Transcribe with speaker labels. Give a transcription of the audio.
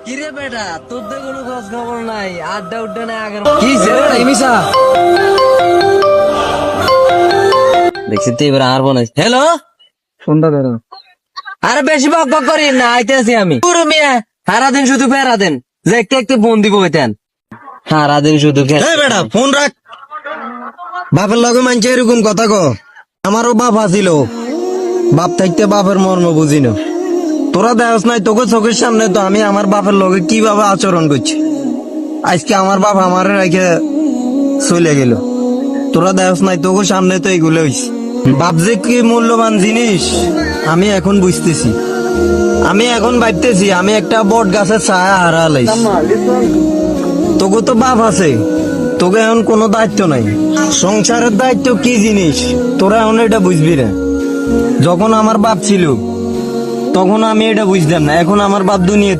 Speaker 1: কিরে বেটা, তোর তো কোনো খোঁজ খবর নাই, আড্ডা উড্ডা নাই আগের কি মিশা দেখছি তো এবার আর মনে হ্যালো
Speaker 2: ফোনটা ধরো।
Speaker 1: আরে বেশি বক বক করি না, আইতেছি আমি। পুরো মিয়া সারাদিন শুধু ফেরা দেন, যে একটু একটু ফোন দিব হইতেন, সারাদিন শুধু
Speaker 3: এই বেটা ফোন রাখ। বাপের লগে মানছে এরকম কথা ক। আমারও বাপ আছিল, বাপ থাকতে বাপের মর্ম বুঝি না। তোরা দেওস নাই, তোকে চোখের সামনে তো আমি আমার বাপের লগে কিভাবে আচরণ করছি। আজকে আমার বাপ আমার রেখে চলে গেল, তোরা দেওস নাই, তোকে সামনে তো এইগুলো হইছে। বাপ যে কি মূল্যবান জিনিস আমি এখন বুঝতেছি। আমি এখন ভাবতেছি আমি একটা বট গাছের ছায়া হারালাইছি। তোকে তো বাপ আছে, তোকে এখন কোনো দায়িত্ব নাই। সংসারের দায়িত্ব কি জিনিস তোরা এখন এটা বুঝবি না। যখন আমার বাপ ছিল তখন আমি এটা বুঝতাম না, এখন আমার বাপ দুনিয়া